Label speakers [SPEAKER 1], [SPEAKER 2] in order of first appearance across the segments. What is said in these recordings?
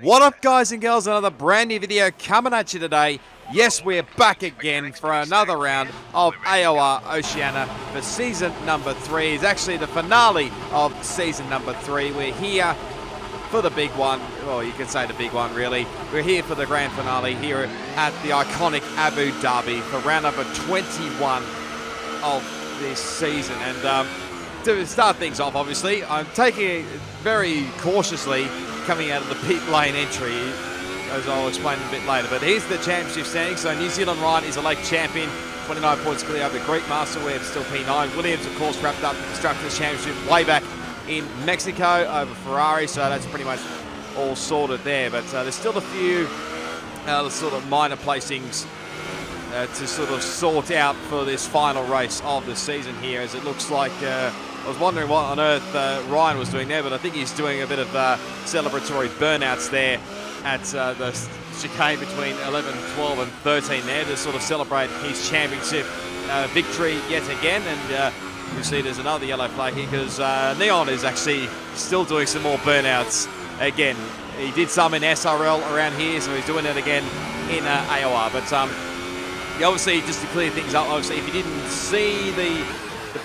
[SPEAKER 1] What up, guys and girls? Another brand new video coming at you today. Yes, we're back again for another round of AOR Oceania for season number 3. It's actually the finale of season number 3. We're here for the big one. Well, you can say the big one, really. We're here for the grand finale here at the iconic Abu Dhabi for round number 21 of this season. And to start things off, obviously, I'm taking it very cautiously coming out of the pit lane entry, as I'll explain a bit later. But here's the championship standing. So New Zealand Ryan is a late champion, 29 points clear over Greek Master Webb, still P9. Williams, of course, wrapped up the Constructors' Championship way back in Mexico over Ferrari, so that's pretty much all sorted there. But there's still a few sort of minor placings to sort of sort out for this final race of the season here, as it looks like I was wondering what on earth Ryan was doing there, but I think he's doing a bit of celebratory burnouts there at the chicane between 11, 12 and 13 there to sort of celebrate his championship victory yet again. And you see there's another yellow flag here because Neon is actually still doing some more burnouts again. He did some in SRL around here, so he's doing it again in AOR. But obviously, just to clear things up, obviously, if you didn't see the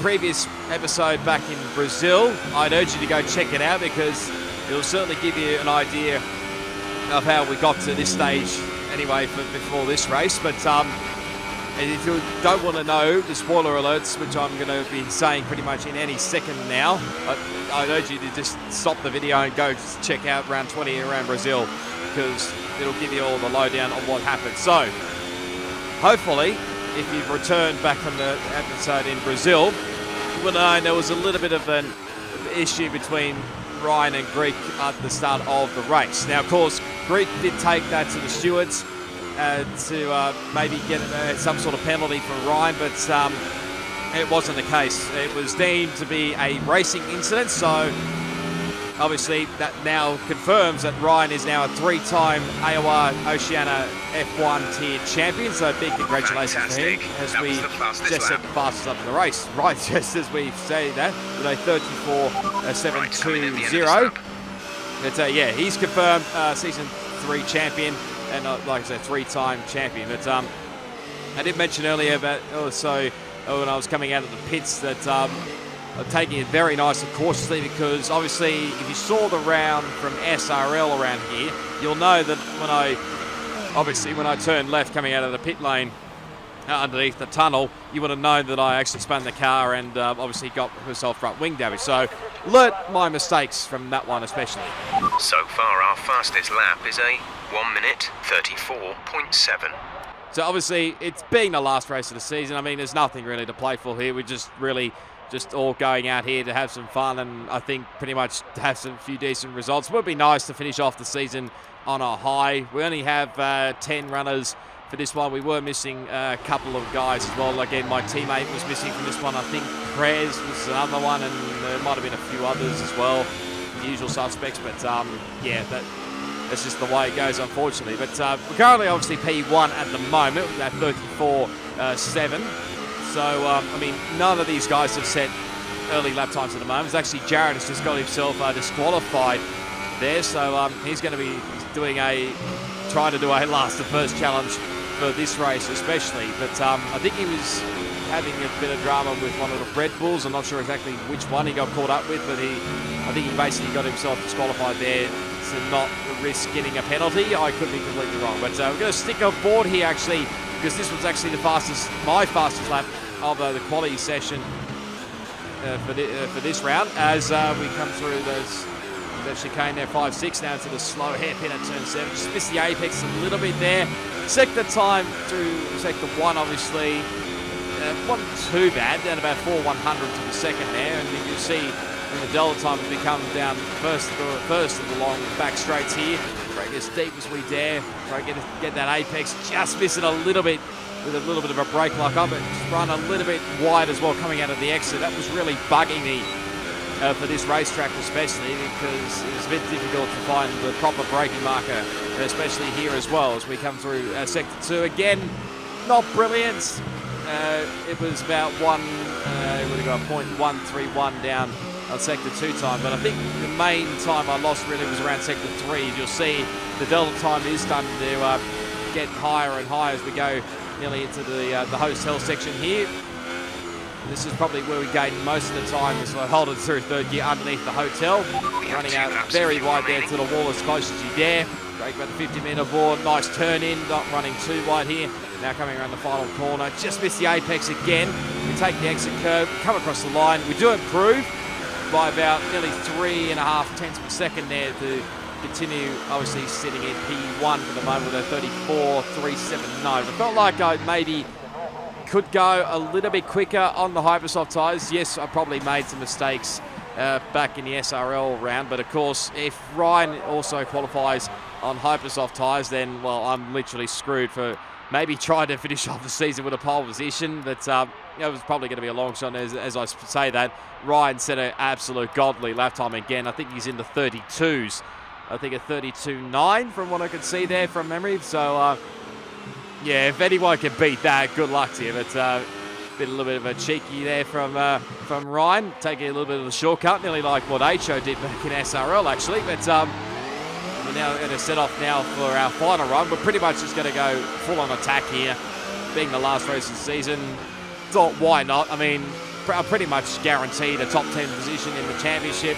[SPEAKER 1] previous episode back in Brazil, I'd urge you to go check it out because it'll certainly give you an idea of how we got to this stage anyway before this race. But if you don't want to know the spoiler alerts, which I'm going to be saying pretty much in any second now, I'd urge you to just stop the video and go check out round 20 around Brazil, because it'll give you all the lowdown on what happened. So hopefully, if you've returned back from the episode in Brazil, you will know there was a little bit of an issue between Ryan and Greek at the start of the race. Now, of course, Greek did take that to the stewards to maybe get some sort of penalty from Ryan, but it wasn't the case. It was deemed to be a racing incident, so obviously that now confirms that Ryan is now a 3-time AOR Oceania F1 tier champion, so big congratulations to him, as we just said the fastest up in the race. Right, just as we say that, with a 34.720. But yeah, he's confirmed season 3 champion, and like I said, 3-time champion. But I did mention earlier about also when I was coming out of the pits that I'm taking it very nice and cautiously, because obviously if you saw the round from SRL around here, you'll know that when I turned left coming out of the pit lane underneath the tunnel, you would have known that I actually spun the car and obviously got myself front wing damage. So learnt my mistakes from that one especially.
[SPEAKER 2] So far our fastest lap is a 1 minute 34.7.
[SPEAKER 1] So obviously it's being the last race of the season. I mean, there's nothing really to play for here. We're just really all going out here to have some fun, and I think pretty much to have some few decent results. It would be nice to finish off the season on a high. We only have 10 runners for this one. We were missing a couple of guys as well. Again, my teammate was missing from this one. I think Prez was another one, and there might have been a few others as well, the usual suspects. But yeah, that's just the way it goes, unfortunately. But we're currently obviously P1 at the moment with that 34.7. So, I mean, none of these guys have set early lap times at the moment. It's actually Jared has just got himself disqualified there. So he's going to be trying to do a last to first challenge for this race especially. But I think he was having a bit of drama with one of the Red Bulls. I'm not sure exactly which one he got caught up with, but I think he basically got himself disqualified there to not risk getting a penalty. I could be completely wrong. But we're going to stick on board here actually, because this was actually my fastest lap of the quality session for this round, as we come through the chicane there, 5-6 now to the slow hairpin at turn 7. Just missed the apex a little bit there. Sector time through sector 1 obviously wasn't too bad, down about 4/100 to the second there, and you can see in the delta time we come down first of the long back straights here. Try to get as deep as we dare, try to get that apex, just missing a little bit with a little bit of a brake lock up, but run a little bit wide as well coming out of the exit. That was really bugging me for this racetrack especially, because it's a bit difficult to find the proper braking marker, especially here as well as we come through sector 2. Again, not brilliant. It was about 0.131 down on sector 2 time, but I think the main time I lost really was around sector 3. You'll see the delta time is starting to get higher and higher as we go nearly into the hotel section here. This is probably where we gain most of the time as I hold it through third gear underneath the hotel. Running out very wide there to the wall as close as you dare. Break about the 50-metre board. Nice turn in, not running too wide here. Now coming around the final corner. Just missed the apex again. We take the exit curve, come across the line. We do improve by about nearly 3.5 tenths per second there to continue obviously sitting in P1 for the moment with a 34.379. I felt like I maybe could go a little bit quicker on the Hypersoft tyres. Yes, I probably made some mistakes back in the SRL round, but of course, if Ryan also qualifies on Hypersoft tyres, then, well, I'm literally screwed for maybe trying to finish off the season with a pole position. But it was probably going to be a long shot as I say that. Ryan set an absolute godly lap time again. I think he's in the 32s. I think a 32.9 from what I could see there from memory. So, yeah, if anyone can beat that, good luck to you. But been a little bit of a cheeky there from Ryan, taking a little bit of the shortcut, nearly like what HO did back in SRL actually. But we're now going to set off now for our final run. We're pretty much just going to go full on attack here, being the last race of the season. Thought, why not? I mean, I'm pretty much guaranteed a top 10 position in the championship.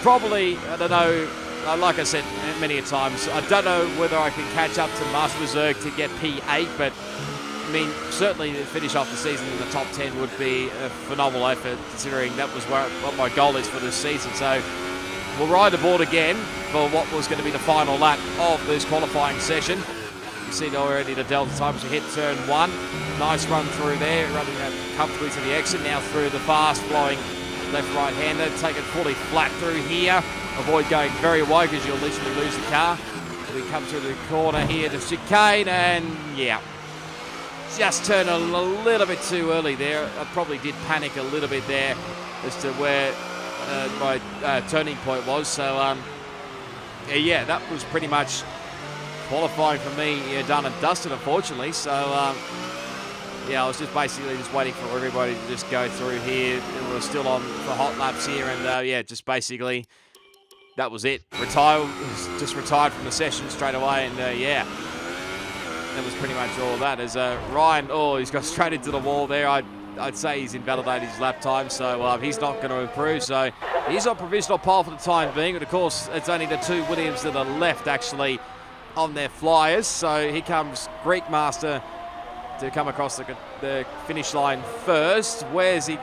[SPEAKER 1] Probably, I don't know. Like I said many a times, I don't know whether I can catch up to Master Reserve to get P8, but I mean, certainly to finish off the season in the top 10 would be a phenomenal effort, considering that was what my goal is for this season. So we'll ride the board again for what was going to be the final lap of this qualifying session. You see already the delta time as we hit turn 1. Nice run through there, running comfortably to the exit, now through the fast flowing left-right-hander. Take it fully flat through here. Avoid going very wide because you'll literally lose the car. We come through the corner here to chicane, and yeah, just turn a little bit too early there. I probably did panic a little bit there as to where my turning point was. So yeah, that was pretty much qualifying for me, done and dusted, unfortunately. So yeah, I was just basically just waiting for everybody to just go through here. We were still on for hot laps here, and yeah, just basically that was it. Just retired from the session straight away, and yeah, that was pretty much all of that. As Ryan, he's got straight into the wall there. I'd say he's invalidated his lap time, so he's not going to improve. So he's on provisional pole for the time being, but of course it's only the two Williams that are left actually on their flyers. So here comes Greek Master to come across the finish line first. Where's he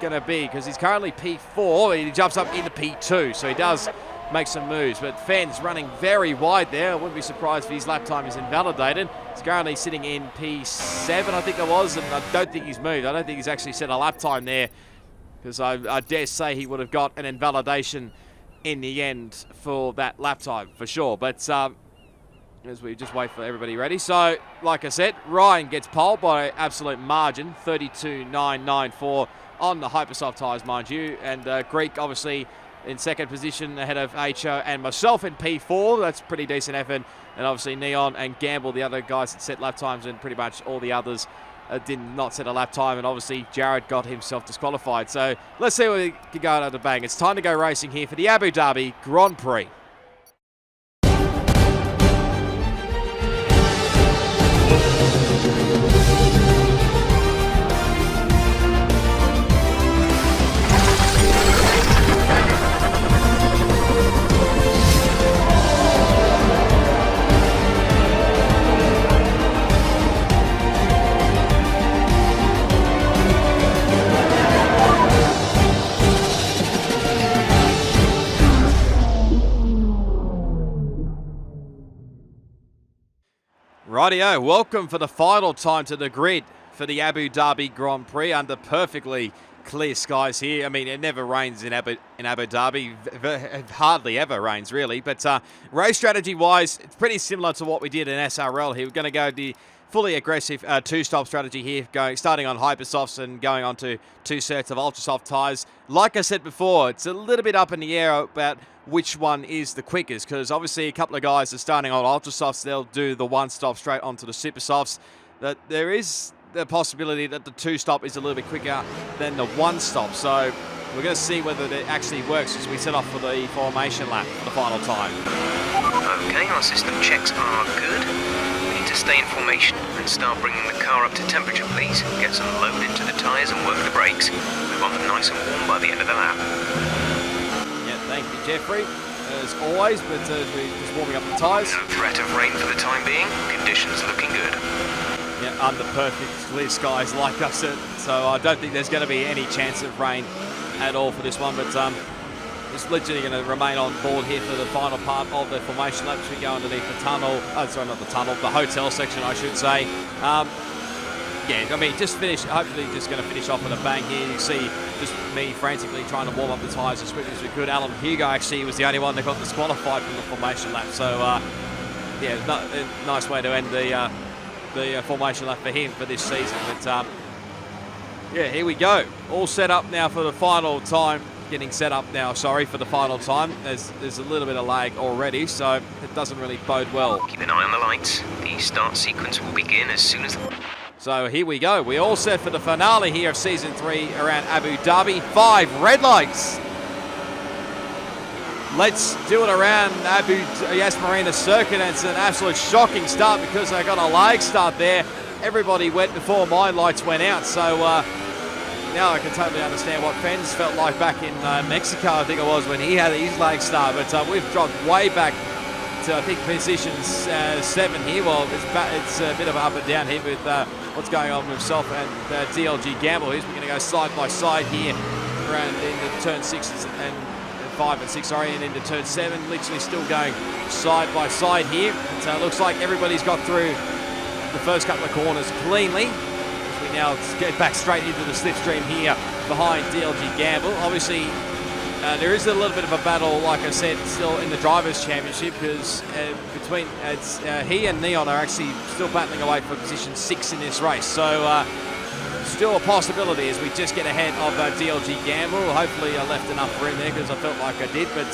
[SPEAKER 1] going to be? Because he's currently P4. He jumps up into P2, so he does make some moves. But Fenn's running very wide there. I wouldn't be surprised if his lap time is invalidated. He's currently sitting in P7, I think it was, and I don't think he's moved. I don't think he's actually set a lap time there, because I dare say he would have got an invalidation in the end for that lap time, for sure. But as we just wait for everybody ready. So, like I said, Ryan gets pole by absolute margin, 32.994 on the Hypersoft tyres, mind you. And Greek, obviously, in second position ahead of HO and myself in P4. That's pretty decent effort. And obviously Neon and Gamble, the other guys that set lap times, and pretty much all the others did not set a lap time. And obviously Jared got himself disqualified. So let's see what we can go out of the bang. It's time to go racing here for the Abu Dhabi Grand Prix. Rightio, welcome for the final time to the grid for the Abu Dhabi Grand Prix under perfectly clear skies here. I mean, it never rains in Abu Dhabi. It hardly ever rains, really. But race strategy-wise, it's pretty similar to what we did in SRL here. We're going to go the fully aggressive two-stop strategy here, starting on Hypersofts and going on to two sets of Ultrasoft tyres. Like I said before, it's a little bit up in the air about which one is the quickest, because obviously a couple of guys are starting on Ultrasofts. They'll do the one-stop straight onto the Supersofts. That there is the possibility that the two-stop is a little bit quicker than the one-stop. So we're going to see whether it actually works as we set off for the formation lap for the final time.
[SPEAKER 2] Okay, our system checks are good. We need to stay in formation and start bringing the car up to temperature, please. Get some load into the tyres and work the brakes. We want them nice and warm by the end of the lap.
[SPEAKER 1] Yeah, thank you, Jeffrey. As always, but we're just warming up the tyres.
[SPEAKER 2] No threat of rain for the time being. Conditions looking good.
[SPEAKER 1] Yeah, under perfect clear skies, like I said. So I don't think there's going to be any chance of rain at all for this one. But it's literally going to remain on board here for the final part of the formation lap. We go underneath the tunnel. Oh, sorry, not the tunnel. The hotel section, I should say. Yeah, I mean, just finish. Hopefully, just going to finish off with a bang here. You can see just me frantically trying to warm up the tyres as quickly as we could. Alan Hugo actually was the only one that got disqualified from the formation lap. So, yeah, a nice way to end the formation lap for him for this season. But yeah, here we go. All set up now for the final time. Getting set up now, sorry, for the final time. There's a little bit of lag already, so it doesn't really bode well.
[SPEAKER 2] Keep an eye on the lights. The start sequence will begin as soon as...
[SPEAKER 1] So here we go. We're all set for the finale here of Season 3 around Abu Dhabi. 5 red lights. Let's do it around Abu Yas Marina Circuit. It's an absolute shocking start because they got a lag start there. Everybody went before my lights went out. So now I can totally understand what Fens felt like back in Mexico, I think it was, when he had his lag start. But we've dropped way back to, I think, position 7 here. Well, it's a bit of up and down here with what's going on with himself and DLG Gamble. He's going to go side by side here around into turn 6 and 5 and 6, sorry, and into turn 7. Literally still going side by side here. So it looks like everybody's got through the first couple of corners cleanly. As we now get back straight into the slipstream here behind DLG Gamble. Obviously, there is a little bit of a battle, like I said, still in the Drivers' Championship, because between he and Neon are actually still battling away for position 6 in this race. So still a possibility as we just get ahead of DLG Gamble. Hopefully I left enough room there because I felt like I did, but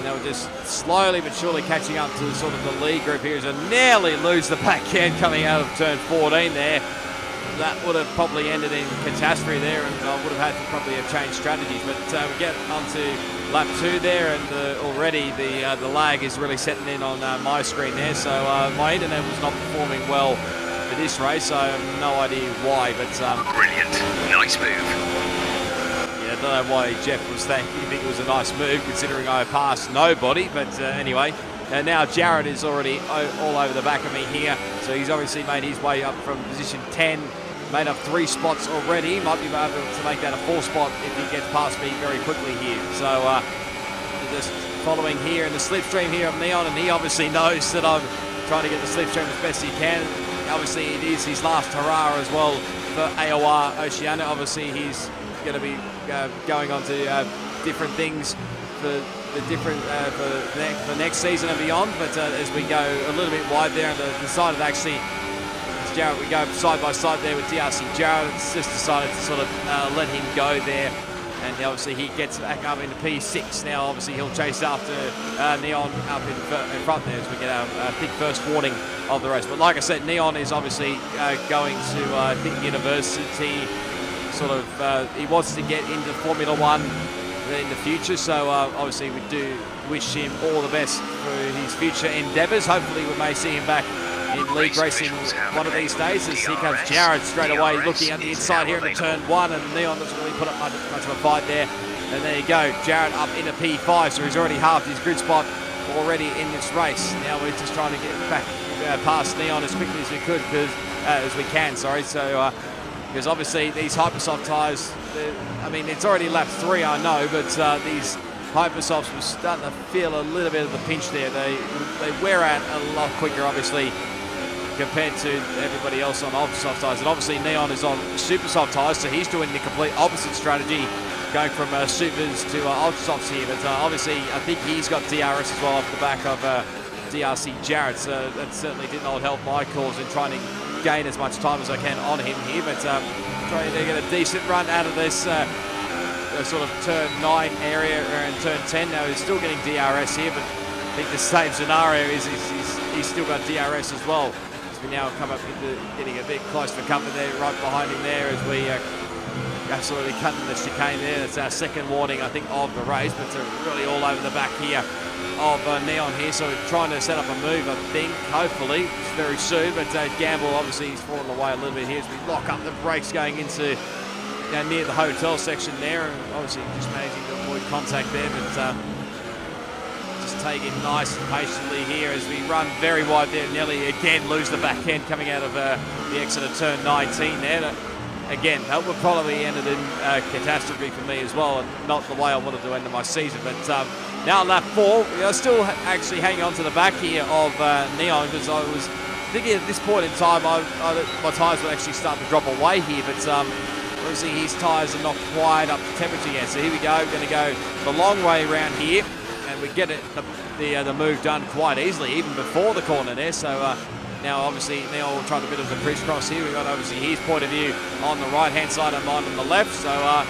[SPEAKER 1] they were just slowly but surely catching up to sort of the lead group here as I nearly lose the back end coming out of turn 14 there. That would have probably ended in catastrophe there, and I would have had to probably have changed strategies. But we get onto lap 2 there, and already the lag is really setting in on my screen there. So my internet was not performing well for this race. I have no idea why, but
[SPEAKER 2] Brilliant. Nice move.
[SPEAKER 1] yeah, I don't know why Jeff was thinking it was a nice move, considering I passed nobody. But anyway. And now Jared is already all over the back of me here. So he's obviously made his way up from position 10, made up 3 spots already. Might be able to make that a 4 spot if he gets past me very quickly here. So just following here in the slipstream here of Neon, and he obviously knows that I'm trying to get the slipstream as best he can. Obviously it is his last hurrah as well for AOR Oceania. Obviously he's going to be going on to different things for the different for next season and beyond. But as we go a little bit wide there, and decided actually, as Jared, we go side by side there with DRC Jared. It's just decided to sort of let him go there, and obviously he gets back up into P6 now. Obviously he'll chase after Neon up in front there as we get our big first warning of the race. But like I said, Neon is obviously going to I think university. Sort of he wants to get into Formula 1 in the future, so obviously we do wish him all the best for his future endeavours. Hopefully we may see him back in league racing one of these days, as here comes Jared straight away looking at the inside here into turn 1, and Neon doesn't really put up much of a fight there. And there you go, Jared up into P5, so he's already halved his grid spot already in this race. Now we're just trying to get back past Neon as quickly as we could, because as we can, sorry. So because obviously these Hypersoft tyres, I mean, it's already lap 3, I know, but these Hypersofts were starting to feel a little bit of the pinch there. They wear out a lot quicker, obviously, compared to everybody else on Ultrasoft tyres. And obviously Neon is on Supersoft tyres, so he's doing the complete opposite strategy, going from Supers to Ultrasofts here. But obviously I think he's got DRS as well off the back of DRC Jared, so that certainly did not help my cause in trying to gain as much time as I can on him here. But trying to get a decent run out of this sort of turn 9 area and turn 10. Now he's still getting DRS here, but I think the same scenario is he's still got DRS as well. As we now come up into getting a bit close for cover there, right behind him there, as we absolutely cutting the chicane there. That's our second warning, I think, of the race, but it's really all over the back here of Neon here. So we're trying to set up a move, I think, hopefully, very soon. But Gamble, obviously, he's fallen away a little bit here as we lock up the brakes going into near the hotel section there. And obviously just managing to avoid contact there, but just taking nice and patiently here as we run very wide there. Nearly again lose the back end coming out of the exit of turn 19 there. Again, that would probably ended in catastrophe for me as well, and not the way I wanted to end my season. But now lap 4, we are still actually hanging on to the back here of Neon, because I was thinking at this point in time my tyres would actually start to drop away here, but obviously his tyres are not quite up to temperature yet. So here we go, going to go the long way around here, and we get it the move done quite easily, even before the corner there. So now obviously Neil will try a bit of the crisscross here. We've got obviously his point of view on the right hand side and mine on the left. So I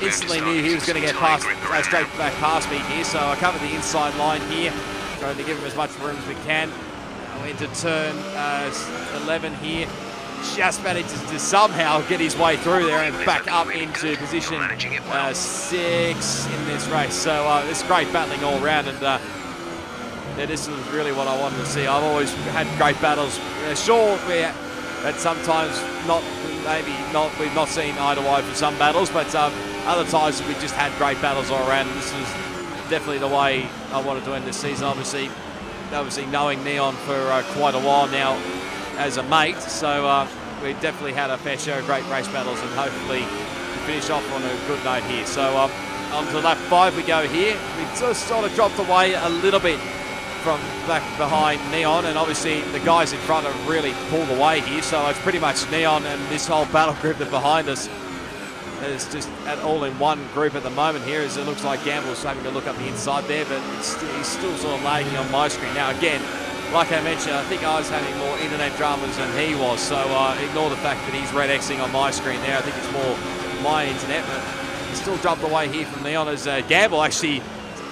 [SPEAKER 1] instantly knew he was going to get past, straight back past me here. So I covered the inside line here, trying to give him as much room as we can. Into turn 11 here. Just managed to somehow get his way through there and back up into position 6 in this race. So it's great battling all around, and yeah, this is really what I wanted to see. I've always had great battles. Sure, that sometimes we've not seen eye to eye for some battles, but other times we just had great battles all around. And this is definitely the way I wanted to end this season. Obviously knowing Neon for quite a while now as a mate, so we definitely had a fair share of great race battles, and hopefully finish off on a good note here. So on to lap 5 we go here. We just sort of dropped away a little bit from back behind Neon, and obviously the guys in front have really pulled away here, so it's pretty much Neon and this whole battle group that behind us is just all in one group at the moment here, as it looks like Gamble's having to look up the inside there, but he's still sort of lagging on my screen. Now again, like I mentioned, I think I was having more internet dramas than he was, so ignore the fact that he's red Xing on my screen there. I think it's more my internet, but he's still dropped away here from Neon as Gamble actually,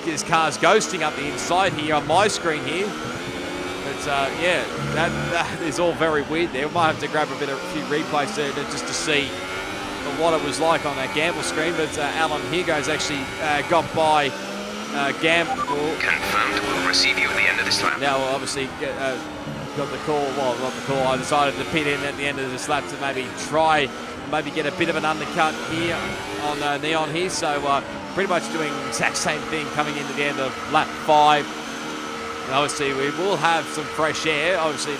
[SPEAKER 1] his car's ghosting up the inside here on my screen here. But yeah, that is all very weird there. We might have to grab a few replays there just to see what it was like on that Gamble screen. But Alan Hugo's actually got by Gamble.
[SPEAKER 2] Confirmed. We'll receive you at the end of this lap.
[SPEAKER 1] Now, obviously, got the call. Well, not the call. I decided to pit in at the end of this lap to maybe get a bit of an undercut here on Neon here. So pretty much doing the exact same thing coming into the end of lap 5. And obviously, we will have some fresh air. Obviously,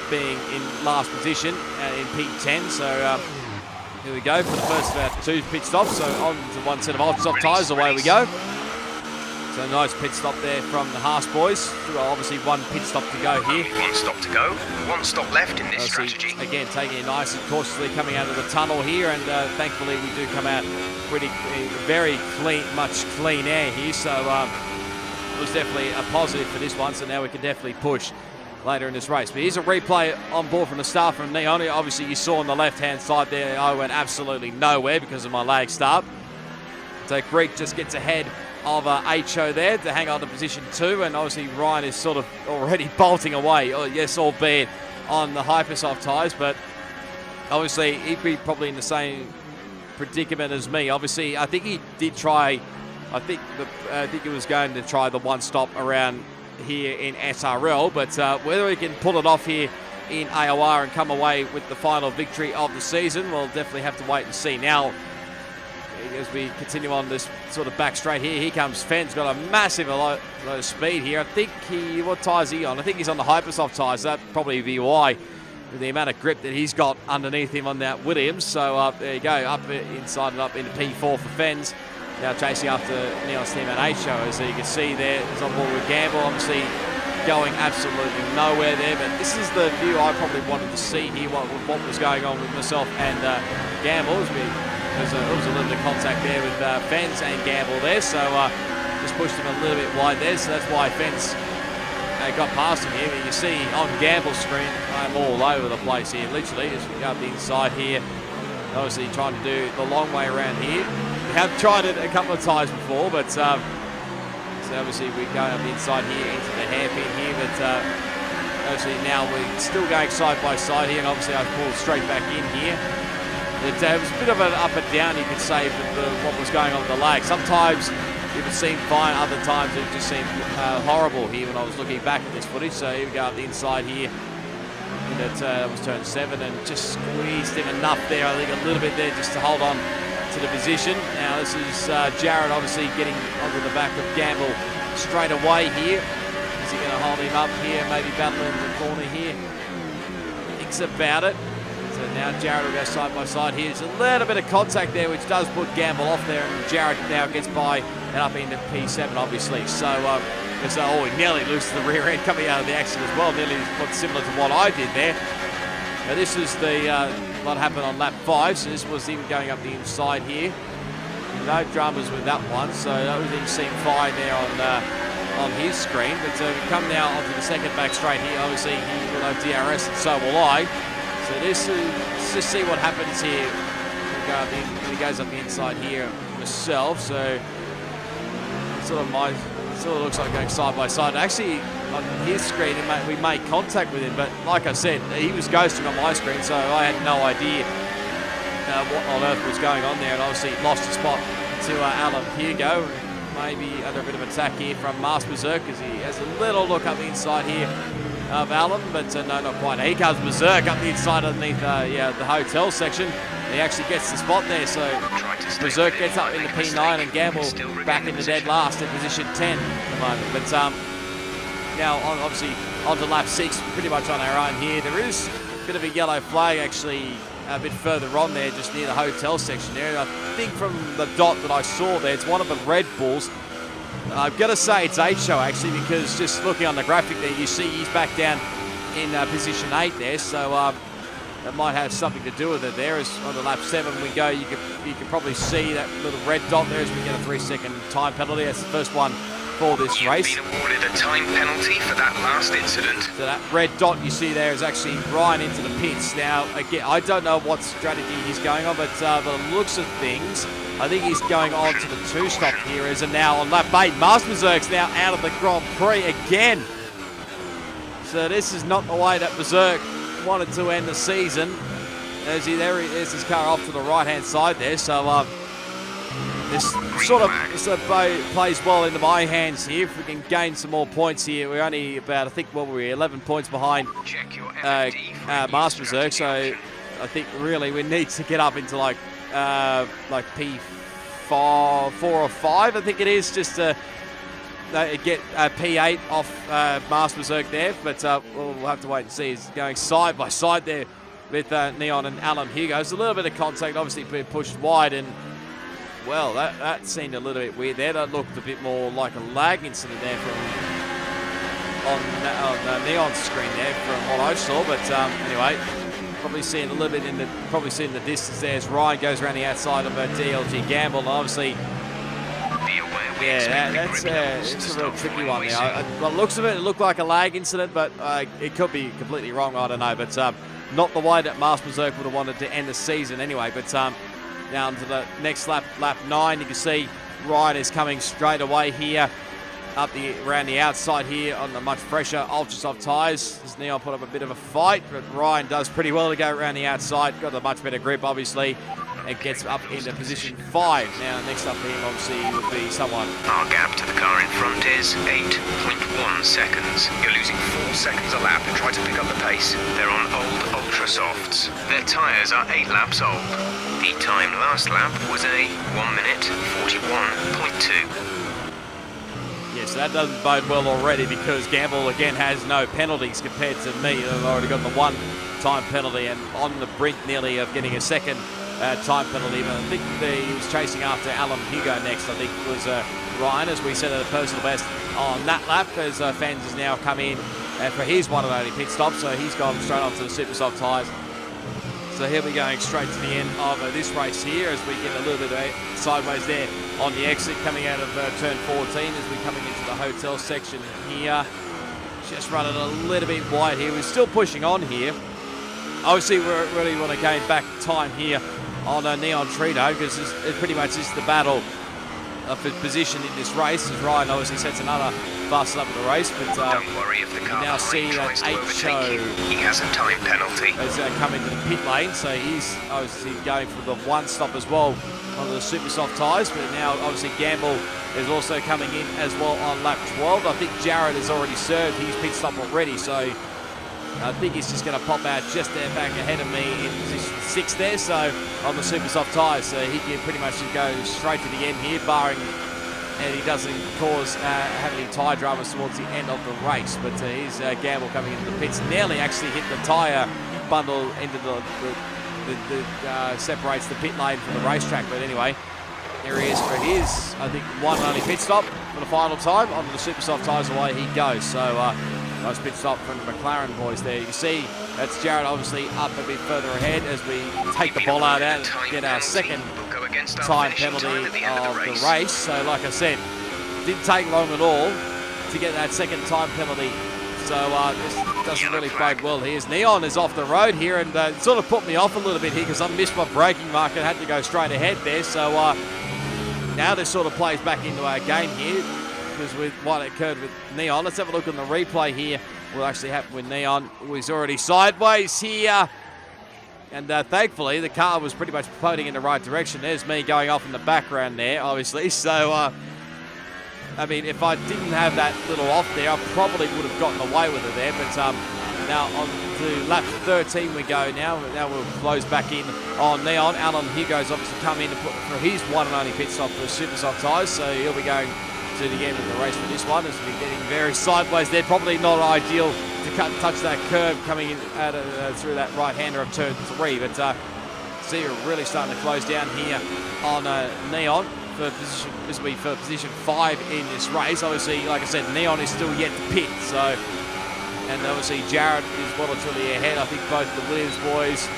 [SPEAKER 1] being in last position in P10. So here we go for the first 2 pit stops. So on to one set of old-stop tyres. Away we go. So nice pit stop there from the Haas boys. Obviously 1 pit stop to go here.
[SPEAKER 2] 1 stop to go. 1 stop left in this strategy.
[SPEAKER 1] Again, taking it nice and cautiously coming out of the tunnel here, and thankfully we do come out very clean, much clean air here. So it was definitely a positive for this one. So now we can definitely push later in this race. But here's a replay on board from the start from Neon. Obviously you saw on the left-hand side there, I went absolutely nowhere because of my lag start. So Greek just gets ahead of HO there to hang on to position 2, and obviously Ryan is sort of already bolting away. Yes, albeit on the Hypersoft tyres, but obviously he'd be probably in the same predicament as me. Obviously, I think he did try. I think he was going to try the 1 stop around here in SRL, but whether he can pull it off here in AOR and come away with the final victory of the season, we'll definitely have to wait and see. Now, as we continue on this sort of back straight here comes Fenn's got a massive lot of speed here. I think what tyres is he on? I think he's on the Hypersoft tyres. That'd probably be why, with the amount of grip that he's got underneath him on that Williams. So there you go, up inside and up into P4 for Fenn's. Now chasing after Neon's teammate HO, as you can see there, is on board with Gamble. Obviously going absolutely nowhere there, but this is the view I probably wanted to see here, what was going on with myself and Gamble. There was a little bit of contact there with Fens and Gamble there, so just pushed him a little bit wide there, so that's why Fens got past him here. But you see on Gamble's screen, I'm all over the place here, literally, as we go up the inside here. Obviously trying to do the long way around here. We have tried it a couple of times before, but so obviously we're going up the inside here into the hairpin here, but obviously now we're still going side by side here, and obviously I've pulled straight back in here. It was a bit of an up and down, you could say, with what was going on with the lag. Sometimes it would seem fine, other times it just seemed horrible here when I was looking back at this footage. So here we go up the inside here. And that was turn 7 and just squeezed him enough there, I think a little bit there just to hold on to the position. Now this is Jared obviously getting onto the back of Gamble straight away here. Is he going to hold him up here, maybe battle in the corner here? Thinks about it. So now Jared will go side by side here. There's a little bit of contact there, which does put Gamble off there, and Jared now gets by and up into P7, obviously. So, he nearly loses the rear end coming out of the action as well, nearly similar to what I did there. Now this is what happened on lap 5, so this was him going up the inside here. No dramas with that one, so that was him seeing fine there on his screen. But we come now onto the second back straight here. Obviously he will have DRS and so will I. So let's just see what happens here. He goes up the inside here myself, so sort of looks like going side by side. Actually, on his screen, we made contact with him, but like I said, he was ghosting on my screen, so I had no idea what on earth was going on there, and obviously lost a spot to Alan Hugo. Maybe under a bit of attack here from Master Berserk, as he has a little look up the inside here of Alan, but no, not quite. He comes Berserk up the inside underneath the hotel section. He actually gets the spot there, so Berserk gets up into P9 and Gamble back into dead last in position 10 at the moment. But now obviously onto lap 6, pretty much on our own here. There is a bit of a yellow flag actually a bit further on there, just near the hotel section there. I think from the dot that I saw there, it's one of the Red Bulls. I've got to say it's H-Show actually, because just looking on the graphic there, you see he's back down in position 8 there, so that might have something to do with it there. As on the lap 7 we go, you can probably see that little red dot there as we get a 3-second time penalty. That's the first one for this race.
[SPEAKER 2] You've been awarded a time penalty for that last incident.
[SPEAKER 1] So that red dot you see there is actually Ryan into the pits. Now, again, I don't know what strategy he's going on, but by the looks of things, I think he's going on to the 2-stop here, as and now on lap 8, Master Berserk's now out of the Grand Prix again. So this is not the way that Berserk wanted to end the season. There's his car off to the right-hand side there. So this sort of plays well into my hands here. If we can gain some more points here, we're only about, I think, what were we, 11 points behind Master Berserk. So I think really we need to get up into like P4 or 5, I think it is, just to get P8 off Master Berserk there. But we'll have to wait and see. He's going side by side there with Neon and Alan Hugo. There's a little bit of contact, obviously being pushed wide, and well, that seemed a little bit weird there. That looked a bit more like a lag incident there on Neon's screen there from what I saw. But anyway, probably seeing a little bit in the distance there as Ryan goes around the outside of DLG Gamble, and obviously, it's a real tricky one there. By the looks of it, it looked like a lag incident, but it could be completely wrong. I don't know, but not the way that Master Berserk would have wanted to end the season anyway. But now onto the next lap, lap 9, you can see Ryan is coming straight away here around the outside here on the much fresher ultra soft tyres. As Neon put up a bit of a fight, but Ryan does pretty well to go around the outside. Got a much better grip, obviously, and gets up into position 5. Now, next up for him, obviously, would be someone.
[SPEAKER 2] Our gap to the car in front is 8.1 seconds. You're losing 4 seconds a lap and try to pick up the pace. They're on old ultra softs. Their tyres are 8 laps old. The time last lap was a 1 minute 41.2.
[SPEAKER 1] Yeah, so that doesn't bode well already, because Gamble again has no penalties compared to me. I've already got the 1 time penalty and on the brink nearly of getting a second time penalty. But I think he was chasing after Alan Hugo next. I think it was Ryan, as we said, at a personal best on that lap, as Fans has now come in for his one and only pit stop. So he's gone straight off to the super soft tyres. So he'll be going straight to the end of this race here, as we get a little bit of sideways there on the exit coming out of turn 14 as we coming into the hotel section here. Just running a little bit wide here. We're still pushing on here. Obviously, we really want to gain back time here on Neon Trito, because it pretty much is the battle for position in this race, as Ryan obviously sets another fast lap of the race. But
[SPEAKER 2] don't worry if the car
[SPEAKER 1] now see that
[SPEAKER 2] tries to overtake
[SPEAKER 1] H-Show
[SPEAKER 2] you. He has a time penalty.
[SPEAKER 1] has come into the pit lane, so he's obviously going for the one stop as well on the super soft tyres. But now obviously Gamble is also coming in as well on lap 12. I think Jared has already served his pit stop already, so I think he's just going to pop out just there back ahead of me in position 6 there, so on the super soft tyres. So he can pretty much just go straight to the end here, barring and he doesn't have any tyre dramas towards the end of the race. But here's Gamble coming into the pits. Nearly actually hit the tyre bundle into the separates the pit lane from the racetrack. But anyway, there he is for his, I think, one and only pit stop for the final time. On the super soft tyres, away he goes. So nice pit stop from the McLaren boys there. You see that's Jared obviously up a bit further ahead as we take the ball out and get our second time penalty of the race. So like I said, didn't take long at all to get that second time penalty. So this doesn't really bode well. Here's Neon is off the road here, and it sort of put me off a little bit here because I missed my braking mark and had to go straight ahead there. So now this sort of plays back into our game here, because with what occurred with Neon. Let's have a look on the replay here. What actually happened with Neon was already sideways here. And thankfully, the car was pretty much floating in the right direction. There's me going off in the background there, obviously. So, I mean, if I didn't have that little off there, I probably would have gotten away with it there. But now on to lap 13 we go now. Now we'll close back in on Neon. Alan Hugo's obviously come in to put for his one and only pit stop for super soft tyres. So he'll be going to the end of the race for this one, as we're getting very sideways there. Probably not ideal to touch that curve coming in through that right-hander of turn 3. But see, we're really starting to close down here on Neon for position 5 in this race. Obviously, like I said, Neon is still yet to pit. So, and obviously Jared is well and truly ahead. I think both the Williams boys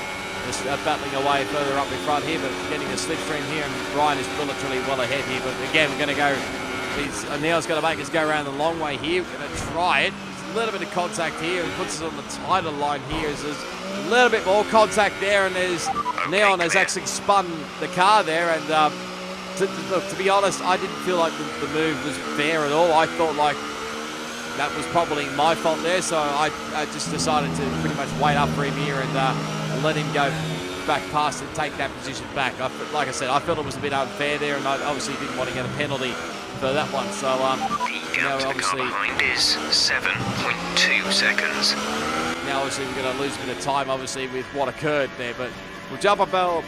[SPEAKER 1] are battling away further up in front here, but getting a slipstream here, and Ryan is well and truly well ahead here. But again, we're going to go. Neil's going to make us go around the long way here. We're going to try it. There's a little bit of contact here. He puts us on the tighter line here. There's a little bit more contact there, and there's Neon has actually spun the car there. And to be honest, I didn't feel like the move was fair at all. I thought like that was probably my fault there, so I just decided to pretty much wait up for him here and let him go back past and take that position back. Like I said, I felt it was a bit unfair there, and I obviously didn't want to get a penalty for that one. So obviously,
[SPEAKER 2] the car behind is 7.2 seconds.
[SPEAKER 1] Now obviously we're going to lose a bit of time obviously with what occurred there, but we'll jump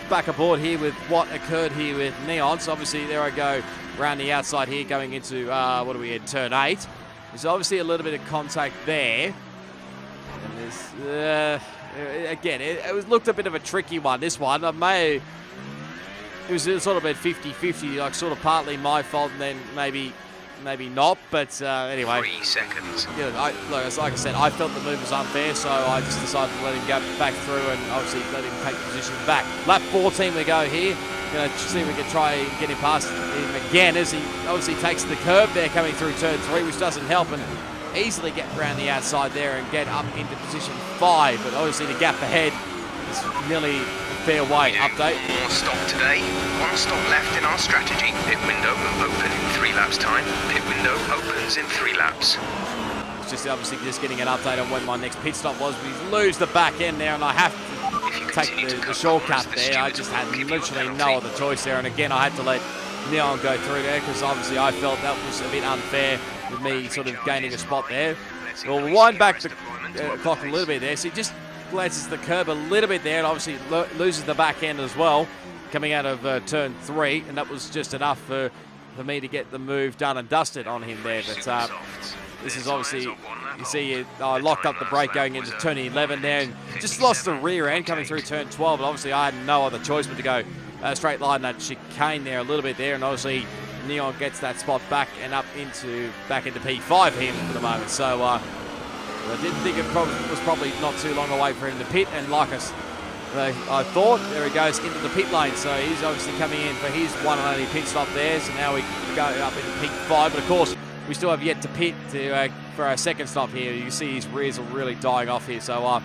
[SPEAKER 1] back aboard here with what occurred here with Neon. So obviously there I go around the outside here going into what are we in turn 8. There's obviously a little bit of contact there, and there's again it looked a bit of a tricky one, this one. It was sort of about 50-50, like sort of partly my fault and then maybe not, but anyway.
[SPEAKER 2] 3 seconds.
[SPEAKER 1] Yeah, like I said, I felt the move was unfair, so I just decided to let him go back through and obviously let him take the position back. Lap 14 we go here. Going to see if we can try and get him past him again as he obviously takes the curve there coming through turn 3, which doesn't help, and easily get around the outside there and get up into position 5. But obviously the gap ahead is nearly a fair way. Update.
[SPEAKER 2] More stop today. 1 stop left in our strategy. Pit window will open in 3 laps time. Pit window opens in 3 laps.
[SPEAKER 1] It's just obviously just getting an update on when my next pit stop was. We lose the back end there, and I have to take the shortcut there. I just had literally no other choice there, and again I had to let Neon go through there because obviously I felt that was a bit unfair with me sort of gaining a spot there. We'll wind back the clock a little bit there, so he just glances the curb a little bit there and obviously loses the back end as well coming out of turn 3, and that was just enough for me to get the move done and dusted on him there. But this is obviously, you see, I locked up the brake going into turn 11 there and just lost the rear end coming through turn 12. And obviously, I had no other choice but to go straight line that chicane there a little bit there. And obviously, Neon gets that spot back and back into P5 here for the moment. So I didn't think it was probably not too long away for him to pit. And like I thought, there he goes into the pit lane. So he's obviously coming in for his one and only pit stop there. So now we go up into P5. But of course, we still have yet to pit for our second stop here. You can see his rears are really dying off here. So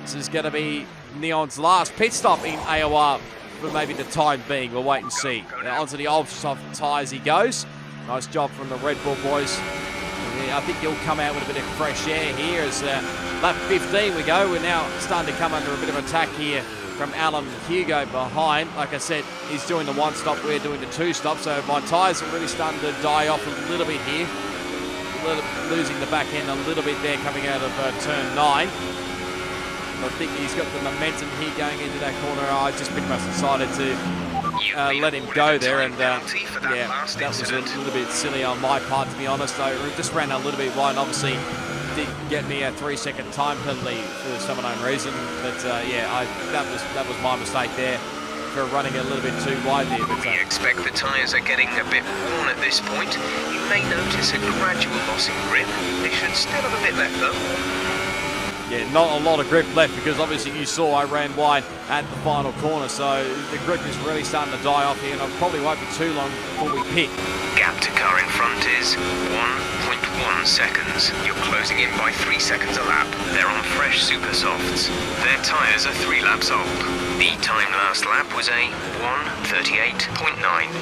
[SPEAKER 1] this is going to be Neon's last pit stop in AOR for maybe the time being. We'll wait and see. Now onto the ultra soft tyres he goes. Nice job from the Red Bull boys. Yeah, I think he'll come out with a bit of fresh air here as lap 15 we go. We're now starting to come under a bit of attack here from Alan Hugo behind. Like I said, he's doing the one stop, we're doing the two stop, so my tyres are really starting to die off a little bit here. Losing the back end a little bit there coming out of turn 9. I think he's got the momentum here going into that corner. I just pretty much decided to let him go there, and yeah, that was a little bit silly on my part, to be honest. I just ran a little bit wide, and obviously did get me a 3-second time penalty for some unknown reason. But yeah, that was my mistake there for running a little bit too wide there. But,
[SPEAKER 2] we expect the tyres are getting a bit worn at this point. You may notice a gradual loss in grip. They should still have a bit left though.
[SPEAKER 1] Yeah, not a lot of grip left because obviously you saw I ran wide at the final corner, so the grip is really starting to die off here, and it probably won't be too long before we pit.
[SPEAKER 2] Gap to car in front is 1.1 seconds. You're closing in by 3 seconds a lap. They're on fresh super softs. Their tyres are 3 laps old. The time last lap was a 1:38.9.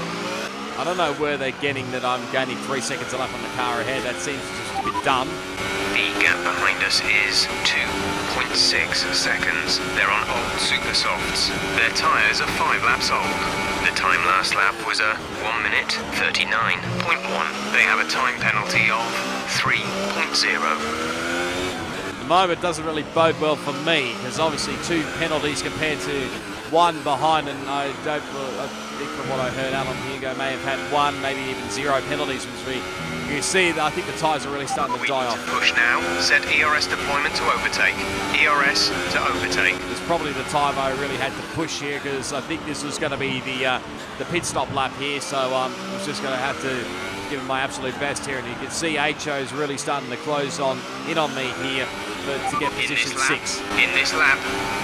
[SPEAKER 1] I don't know where they're getting that I'm gaining 3 seconds a lap on the car ahead. That seems just a bit dumb.
[SPEAKER 2] The gap behind us is 2.6 seconds. They're on old super softs. Their tyres are 5 laps old. The time last lap was a 1:39.1. They have a time penalty of 3.0.
[SPEAKER 1] The moment doesn't really bode well for me, because obviously 2 penalties compared to 1 behind, and I think from what I heard, Alan Hugo may have had 1, maybe even 0 penalties, which you see that I think the tyres are really starting to die off.
[SPEAKER 2] Push now. Set ERS deployment to overtake. ERS to overtake.
[SPEAKER 1] It's probably the time I really had to push here, because I think this was going to be the pit stop lap here, so I was just going to have to give it my absolute best here, and you can see HO's really starting to close in on me here to get position 6.
[SPEAKER 2] In this lap,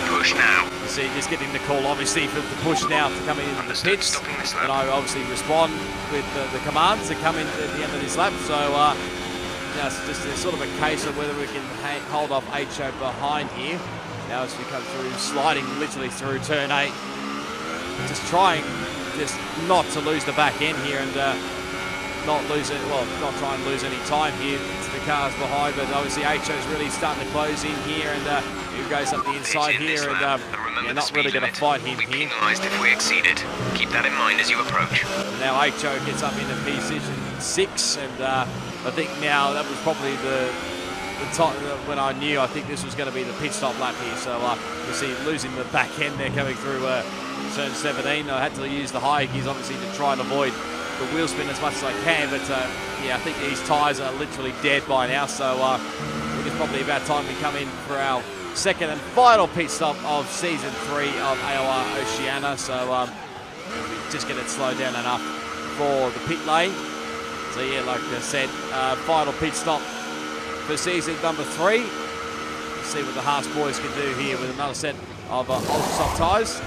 [SPEAKER 2] push now.
[SPEAKER 1] You see, just getting the call obviously for the push now to come into the pits, and I obviously respond with the commands to come in at the end of this lap. So it's just a sort of a case of whether we can hold off HO behind here. Now as we come through, sliding literally through turn 8, just trying not to lose the back end here, and not try and lose any time here to the cars behind, but obviously HO's really starting to close in here, and he goes up the inside here, and yeah, not really going to fight him here.
[SPEAKER 2] Penalised if we exceed it. Keep that in mind as you approach.
[SPEAKER 1] Now HO gets up into position 6, and I think now that was probably the time when I knew I think this was going to be the pit stop lap here. So you see losing the back end there coming through turn 17. I had to use the high gears obviously to try and avoid the wheel spin as much as I can, but yeah, I think these tyres are literally dead by now, so I think it's probably about time we come in for our second and final pit stop of season 3 of AOR Oceania. So we just get it slowed down enough for the pit lane. So yeah, like I said, final pit stop for season number 3. Let's see what the Haas boys can do here with another set of ultra soft tyres.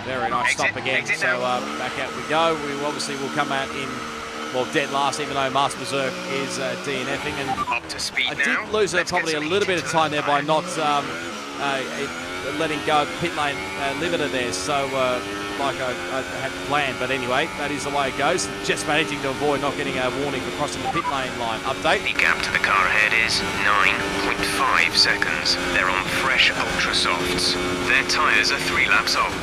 [SPEAKER 1] Very nice stop again. So back out we go. We obviously will come out in, well, dead last, even though Master Berserk is DNFing. And
[SPEAKER 2] up to speed
[SPEAKER 1] I did lose probably a little bit of time there by not letting go of the pit lane limiter there. So like I had planned. But anyway, that is the way it goes. Just managing to avoid not getting a warning for crossing the pit lane line. Update.
[SPEAKER 2] The gap to the car ahead is 9.5 seconds. They're on fresh ultra softs. Their tyres are 3 laps old.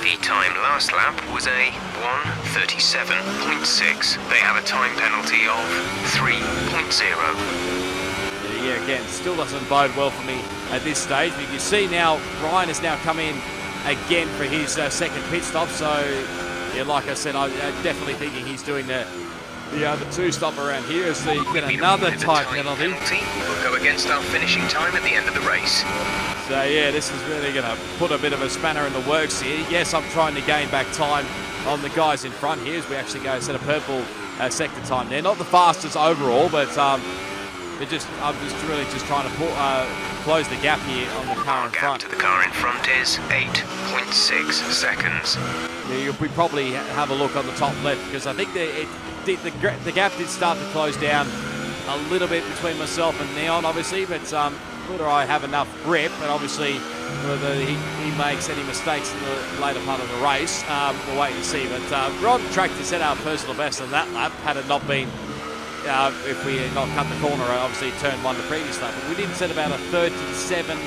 [SPEAKER 2] The time last lap was a 1:37.6. They have a time penalty of 3.0.
[SPEAKER 1] Yeah, again, still doesn't bode well for me at this stage. But you can see now, Ryan has now come in again for his second pit stop. So, yeah, like I said, I'm definitely thinking he's doing the 2 stop around here as they get another time penalty.
[SPEAKER 2] Will go against our finishing time at the end of the race.
[SPEAKER 1] So yeah, this is really going to put a bit of a spanner in the works here. Yes, I'm trying to gain back time on the guys in front here as we actually go set a purple sector time there. Not the fastest overall, but I'm just really trying to close the gap here on the car in front.
[SPEAKER 2] The gap to the car in front is 8.6 seconds.
[SPEAKER 1] Yeah, we probably have a look on the top left, because I think the gap did start to close down a little bit between myself and Neon, obviously, but whether I have enough grip, and obviously whether he makes any mistakes in the later part of the race, we'll wait and see. But we're on track to set our personal best on that lap, had it not been, if we had not cut the corner, obviously turn one the previous lap. But we didn't set about a 37.0,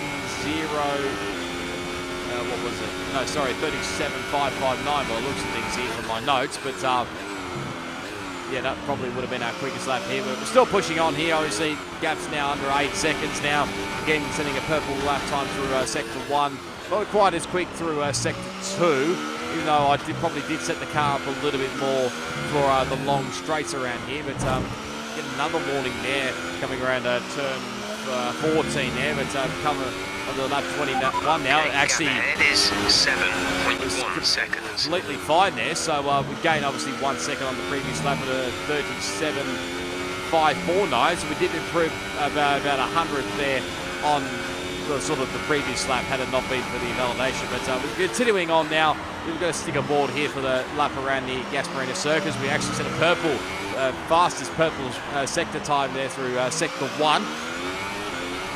[SPEAKER 1] what was it? No, sorry, 37.559 by the looks of things here from my notes. But yeah, that probably would have been our quickest lap here. But we're still pushing on here. Obviously, gap's now under 8 seconds now. Again, sending a purple lap time through sector 1. Not quite as quick through sector 2, even though I probably did set the car up a little bit more for the long straights around here. But get another warning there coming around turn 14 there. But cover on the lap 21 now. Actually,
[SPEAKER 2] it is 7.1 seconds.
[SPEAKER 1] Completely fine there. So we gained obviously 1 second on the previous lap at a 37.549. So we did improve about 100 there on the sort of the previous lap had it not been for the invalidation. But we're continuing on now. We've got to stick a board here for the lap around the Gas Marina Circus. We actually set a purple, fastest purple sector time there through sector 1.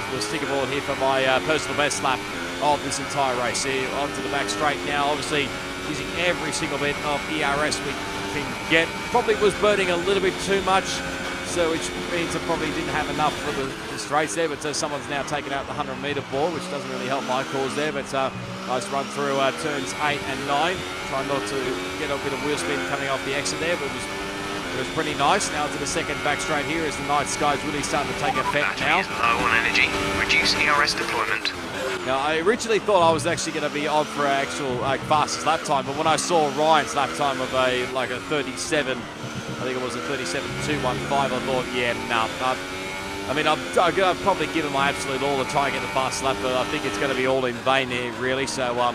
[SPEAKER 1] We'll stick a board here for my personal best lap of this entire race. Here onto the back straight now, obviously using every single bit of ERS we can get. Probably was burning a little bit too much, so which means I probably didn't have enough for the straights there. But someone's now taken out the 100-metre board, which doesn't really help my cause there. But nice run through turns 8 and 9. Trying not to get a bit of wheel spin coming off the exit there, but it was pretty nice. Now to the second back straight here as the night sky's really starting to take effect now.
[SPEAKER 2] Low on energy. Reduce ERS deployment.
[SPEAKER 1] Now, I originally thought I was actually going to be on for actual fastest lap time, but when I saw Ryan's lap time of a 37, I think it was a 37.215, I thought, yeah, no. I mean, I've probably given my absolute all to try and get the fastest lap, but I think it's going to be all in vain there, really. So,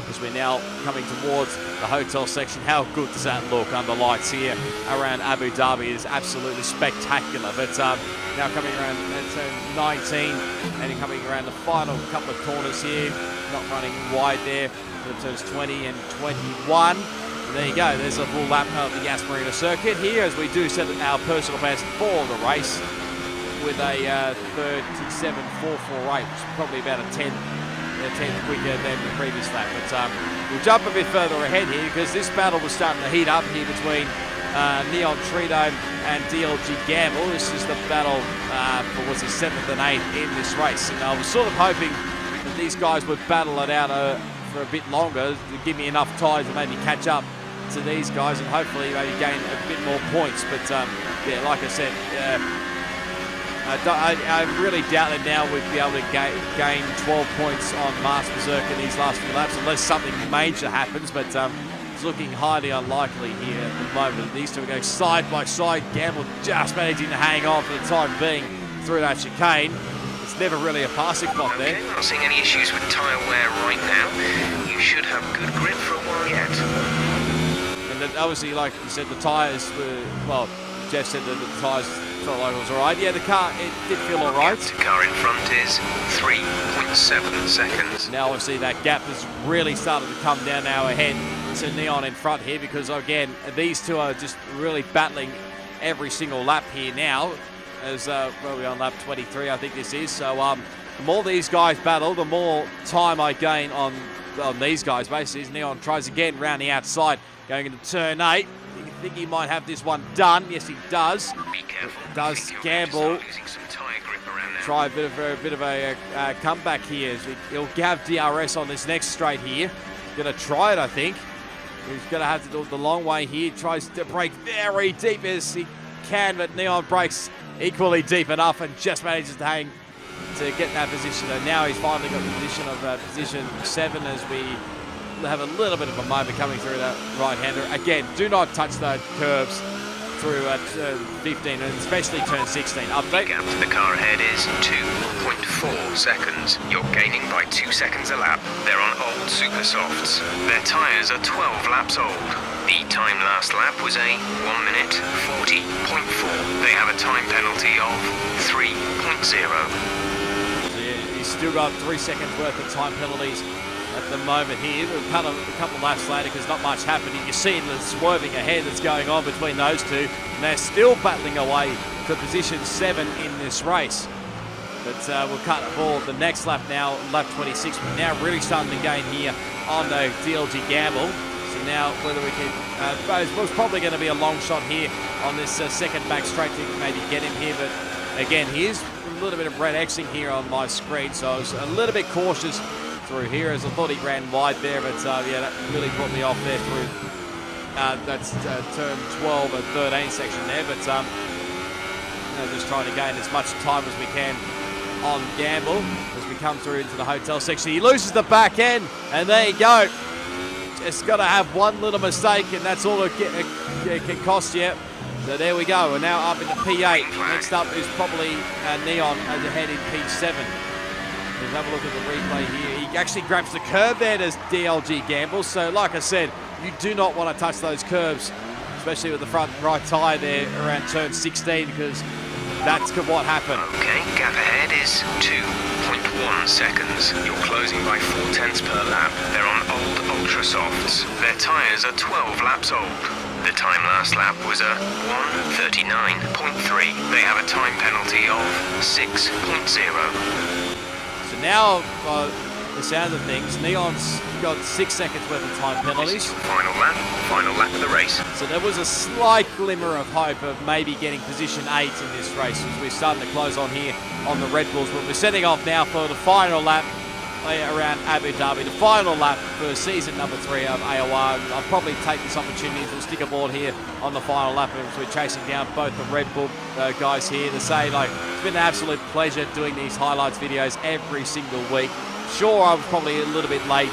[SPEAKER 1] as we're now coming towards the hotel section, how good does that look under lights here around Abu Dhabi? It is absolutely spectacular. But now coming around turn 19 and coming around the final couple of corners here, not running wide there for the turns 20 and 21. And there you go, there's a full lap of the Gas Marina circuit here as we do set our personal best for the race with a 37.448, which is probably about a 10 quicker than the previous lap. But we'll jump a bit further ahead here because this battle was starting to heat up here between Neon Trito and DLG Gamble. This is the battle for what's the 7th and 8th in this race. And I was sort of hoping that these guys would battle it out for a bit longer to give me enough time to maybe catch up to these guys and hopefully maybe gain a bit more points. But yeah, like I said, I really doubt that now we'd be able to gain 12 points on Mars Berserk in these last few laps unless something major happens, but it's looking highly unlikely here at the moment. These two are going side by side. Gamble just managing to hang on for the time being through that chicane. It's never really a passing spot there.
[SPEAKER 2] Not seeing any issues with tyre wear right now. You should have good grip for a while yet.
[SPEAKER 1] And then obviously, like you said, the tyres were, well, Jeff said that the tyres felt like it was all right. Yeah, the car, it did feel all right.
[SPEAKER 2] The car in front is 3.7 seconds.
[SPEAKER 1] Now, obviously, that gap has really started to come down now ahead to Neon in front here because, again, these two are just really battling every single lap here now. As where are we on lap 23, I think this is. So the more these guys battle, the more time I gain on these guys, basically. As Neon tries again round the outside, going into turn 8. I think he might have this one done. Yes, he does.
[SPEAKER 2] Be careful.
[SPEAKER 1] Does Gamble try a bit of a comeback here? As he'll have DRS on this next straight here. Going to try it, I think. He's going to have to do it the long way here. Tries to break very deep as he can, but Neon breaks equally deep enough and just manages to hang to get that position. And now he's finally got the position of position 7 as we have a little bit of a moment coming through that right-hander. Again, do not touch the curbs through turn 15 and especially turn 16. Update.
[SPEAKER 2] Gap to the car ahead is 2.4 seconds. You're gaining by 2 seconds a lap. They're on old super softs. Their tyres are 12 laps old. The time last lap was a 1 minute 40.4. They have a time penalty of 3.0.
[SPEAKER 1] So he's still got 3 seconds worth of time penalties at the moment here. A couple of laps later because not much happening. You see the swerving ahead that's going on between those two, and they're still battling away for position 7 in this race. But we'll cut the ball the next lap now, lap 26. We're now really starting to gain here on the DLG Gamble. So now whether we can, it was probably going to be a long shot here on this second back straight to maybe get him here. But again, here's a little bit of red Xing here on my screen. So I was a little bit cautious through here as I thought he ran wide there. But yeah, that really brought me off there through that's turn 12 and 13 section there. But just trying to gain as much time as we can on Gamble as we come through into the hotel section. He loses the back end, and there you go. Just got to have one little mistake, and that's all it can cost you. So there we go. We're now up into P8. Next up is probably Neon as ahead in P7. Let's have a look at the replay here. He actually grabs the curb there as DLG Gamble. So like I said, you do not want to touch those curbs, especially with the front right tyre there around turn 16, because that's what happened.
[SPEAKER 2] Okay, gap ahead is 2.1 seconds. You're closing by 0.4 per lap. They're on old Ultra Softs. Their tyres are 12 laps old. The time last lap was a 1:39.3. They have a time penalty of 6.0.
[SPEAKER 1] So now, the sound of things, Neon's got 6 seconds worth of time penalties.
[SPEAKER 2] Final lap of the race.
[SPEAKER 1] So there was a slight glimmer of hope of maybe getting position 8 in this race as we're starting to close on here on the Red Bulls. But we're setting off now for the final lap around Abu Dhabi, the final lap for season number 3 of AOR. I'll probably take this opportunity to stick a board here on the final lap as we're chasing down both the Red Bull guys here to say, like, it's been an absolute pleasure doing these highlights videos every single week. Sure, I was probably a little bit late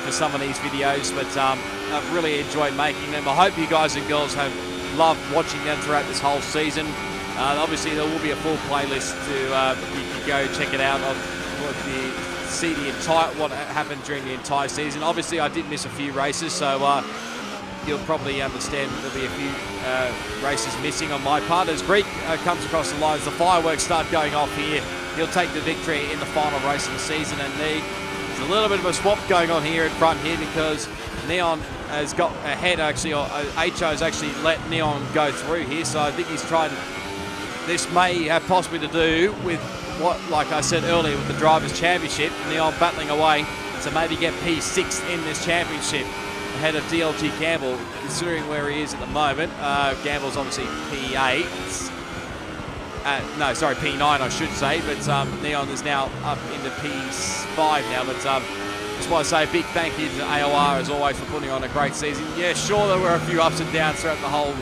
[SPEAKER 1] for some of these videos, but I've really enjoyed making them. I hope you guys and girls have loved watching them throughout this whole season. Obviously, there will be a full playlist to you can go check it out on see the entire what happened during the entire season. Obviously, I did miss a few races, so you'll probably understand there'll be a few races missing on my part. As Greek comes across the lines, the fireworks start going off here. He'll take the victory in the final race of the season, and there's a little bit of a swap going on here in front here because Neon has got ahead actually, or HO has actually let Neon go through here. So I think he's trying. This may have possibly to do with what, like I said earlier, with the Drivers' Championship, Neon battling away to maybe get P6 in this championship ahead of DLG Gamble, considering where he is at the moment. Gamble's obviously P8. No, sorry, P9 I should say, but Neon is now up into P5 now. But just want to say a big thank you to AOR as always for putting on a great season. Yeah, sure, there were a few ups and downs throughout the whole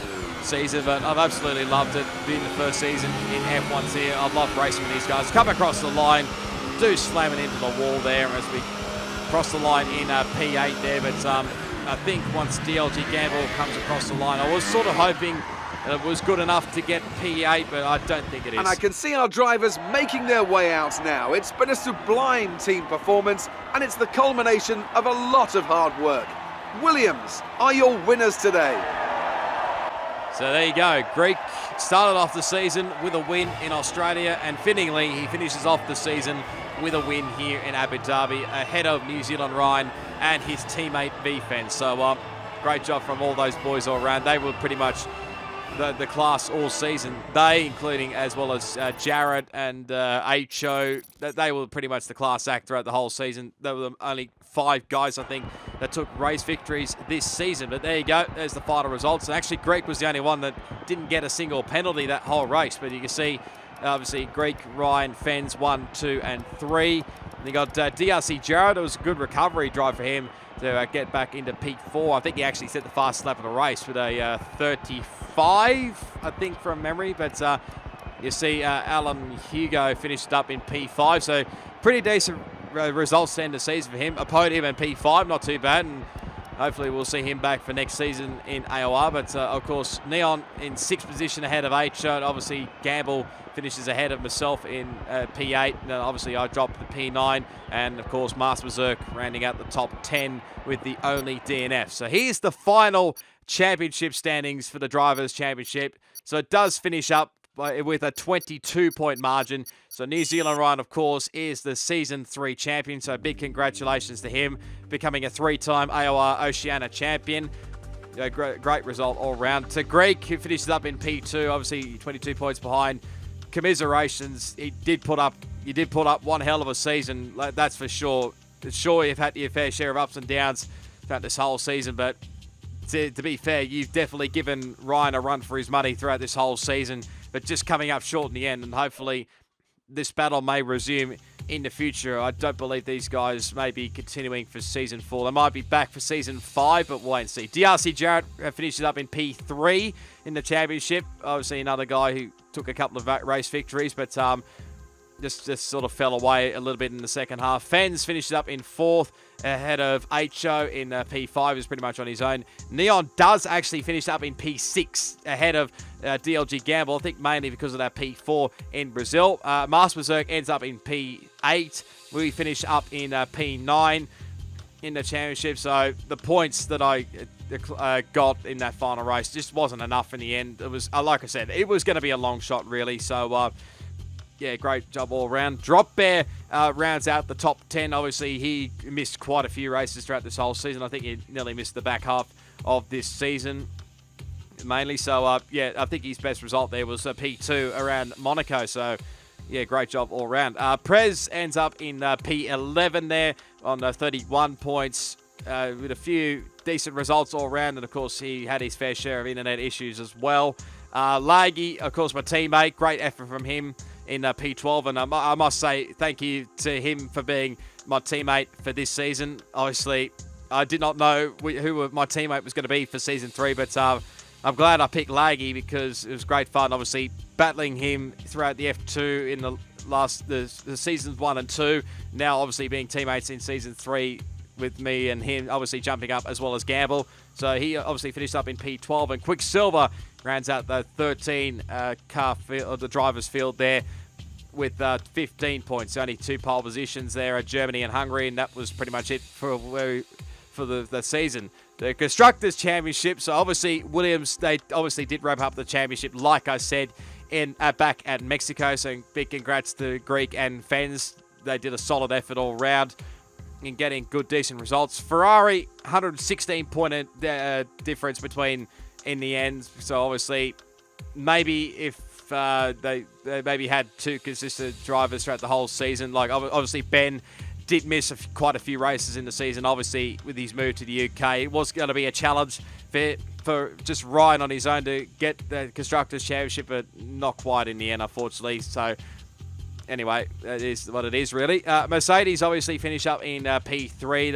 [SPEAKER 1] season, but I've absolutely loved it. Being the first season in F1s here, I've loved racing with these guys. Come across the line, do slam it into the wall there as we cross the line in P8 there. But I think once DLG Gamble comes across the line, I was sort of hoping it was good enough to get P8, but I don't think it is.
[SPEAKER 3] And I can see our drivers making their way out now. It's been a sublime team performance, and it's the culmination of a lot of hard work. Williams are your winners today.
[SPEAKER 1] So there you go. Greek started off the season with a win in Australia, and fittingly, he finishes off the season with a win here in Abu Dhabi ahead of New Zealand Ryan and his teammate VFen. So great job from all those boys all around. They were pretty much the class all season. They, including as well as Jared and HO, they were pretty much the class act throughout the whole season. There were only 5 guys, I think, that took race victories this season. But there you go. There's the final results. And actually, Greek was the only one that didn't get a single penalty that whole race. But you can see, obviously, Greek, Ryan, Fens 1, 2, and 3. And you got DRC Jared. It was a good recovery drive for him to get back into P4. I think he actually set the fastest lap of the race with a 35, I think, from memory. But you see Alan Hugo finished up in P5. So pretty decent results to end the season for him. A podium and P5, not too bad. And hopefully we'll see him back for next season in AOR. But of course, Neon in 6th position ahead of HO. And obviously, Gamble finishes ahead of myself in P8. And obviously, I dropped the P9. And of course, Master Berserk rounding out the top 10 with the only DNF. So here's the final championship standings for the Drivers' Championship. So it does finish up with a 22-point margin. So New Zealand Ryan, of course, is the Season 3 champion. So big congratulations to him, becoming a 3-time AOR Oceania champion. Great result all round. To Greek, who finishes up in P2, obviously 22 points behind commiserations. You did put up one hell of a season, that's for sure. Sure, you've had your fair share of ups and downs throughout this whole season, but to be fair, you've definitely given Ryan a run for his money throughout this whole season, but just coming up short in the end, and hopefully this battle may resume in the future. I don't believe these guys may be continuing for Season 4. They might be back for Season 5, but we'll wait and see. DRC Jarrett finishes up in P3 in the championship. Obviously another guy who took a couple of race victories, but just sort of fell away a little bit in the second half. Fens finishes up in 4th ahead of HO in P5, is pretty much on his own. Neon does actually finish up in P6 ahead of DLG Gamble, I think mainly because of that P4 in Brazil. Master Berserk ends up in P8. We finish up in P9 in the championship. So the points that I got in that final race just wasn't enough in the end. It was, like I said, it was going to be a long shot really. So yeah, great job all around. Drop Bear rounds out the top 10. Obviously, he missed quite a few races throughout this whole season. I think he nearly missed the back half of this season, mainly. So, yeah, I think his best result there was a P2 around Monaco. So, yeah, great job all around. Prez ends up in P11 there on 31 points with a few decent results all around. And, of course, he had his fair share of internet issues as well. Laggy, of course, my teammate. Great effort from him in P12, and I must say thank you to him for being my teammate for this season. Obviously, I did not know who my teammate was going to be for Season 3, but I'm glad I picked Laggy because it was great fun, obviously, battling him throughout the F2 in the Seasons 1 and 2. Now, obviously, being teammates in Season 3 with me and him, obviously jumping up as well as Gamble. So he obviously finished up in P12, and Quicksilver rounds out the 13 car field, the driver's field there with 15 points. Only 2 pole positions there at Germany and Hungary, and that was pretty much it for the season. The Constructors' Championship, so obviously Williams, they obviously did wrap up the championship, like I said, back at Mexico, so big congrats to Greek and Fens. They did a solid effort all round in getting good, decent results. Ferrari, 116 point difference between in the end. So obviously, maybe if they maybe had 2 consistent drivers throughout the whole season, like obviously Ben did miss quite a few races in the season. Obviously, with his move to the UK, it was going to be a challenge for just Ryan on his own to get the Constructors' Championship, but not quite in the end, unfortunately. So anyway, that is what it is, really. Mercedes obviously finished up in P3.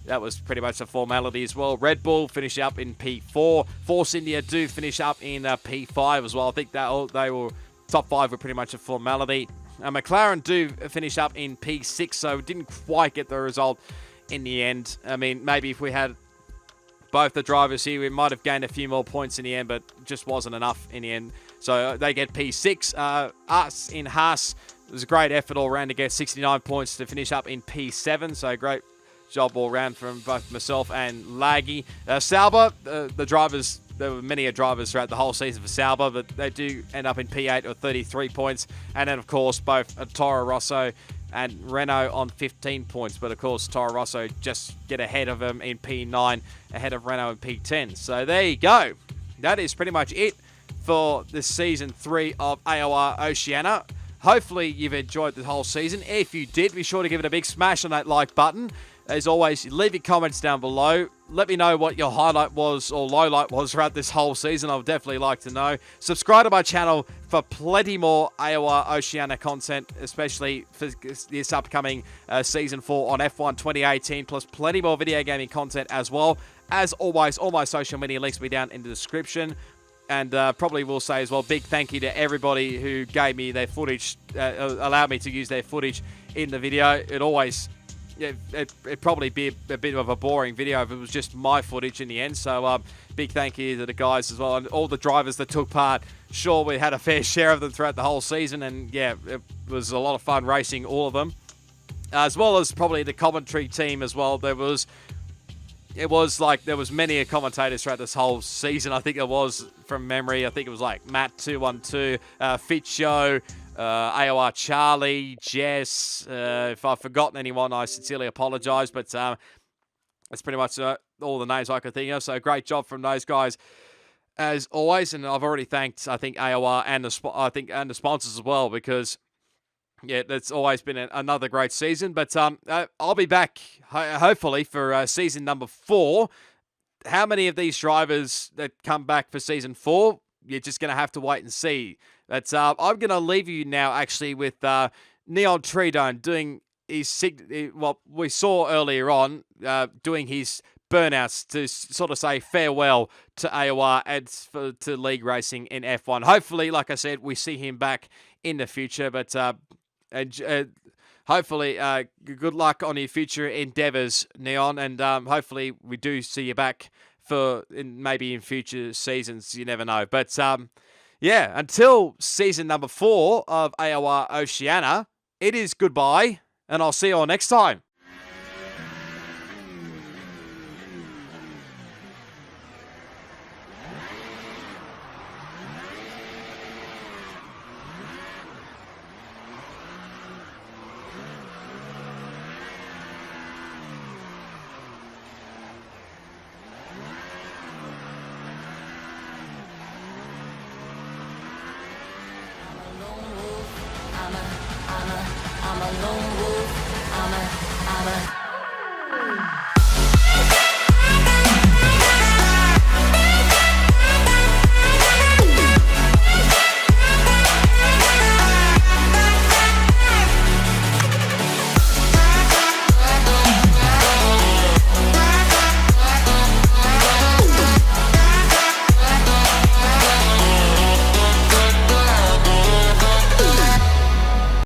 [SPEAKER 1] That was pretty much a formality as well. Red Bull finish up in P4. Force India do finish up in P5 as well. I think they were top 5 were pretty much a formality. McLaren do finish up in P6, so didn't quite get the result in the end. I mean, maybe if we had both the drivers here, we might have gained a few more points in the end, but just wasn't enough in the end. So they get P6. Us in Haas, it was a great effort all around to get 69 points to finish up in P7. So great job all round from both myself and Laggy. Sauber, the drivers, there were many drivers throughout the whole season for Sauber, but they do end up in P8 or 33 points. And then, of course, both Toro Rosso and Renault on 15 points. But, of course, Toro Rosso just get ahead of them in P9, ahead of Renault in P10. So there you go. That is pretty much it for this Season 3 of AOR Oceania. Hopefully you've enjoyed the whole season. If you did, be sure to give it a big smash on that like button. As always, leave your comments down below. Let me know what your highlight was or low light was throughout this whole season. I would definitely like to know. Subscribe to my channel for plenty more AOR Oceania content, especially for this upcoming Season 4 on F1 2018, plus plenty more video gaming content as well. As always, all my social media links will be down in the description. And probably will say as well, big thank you to everybody who gave me their footage, allowed me to use their footage in the video. It'd probably be a bit of a boring video if it was just my footage in the end. So big thank you to the guys as well, and all the drivers that took part. Sure, we had a fair share of them throughout the whole season, and yeah, it was a lot of fun racing all of them, as well as probably the commentary team as well. There was many commentators throughout this whole season. I think it was, from memory, I think it was like Matt212, Fitcho, AOR Charlie, Jess. If I've forgotten anyone, I sincerely apologise, but that's pretty much all the names I could think of. So great job from those guys as always, and I've already thanked, I think, AOR and the sponsors as well, because yeah, that's always been another great season. But I'll be back hopefully for season number 4. How many of these drivers that come back for season 4? You're just going to have to wait and see. That's I'm going to leave you now actually with Neon Tridone doing his what we saw earlier on, doing his burnouts to sort of say farewell to AOR and to league racing in F1. Hopefully, like I said, we see him back in the future, but hopefully good luck on your future endeavours, Neon, and hopefully we do see you back maybe in future seasons. You never know. But yeah, until season number 4 of AOR Oceania, it is goodbye, and I'll see you all next time.
[SPEAKER 4] I'm a lone wolf. I'm a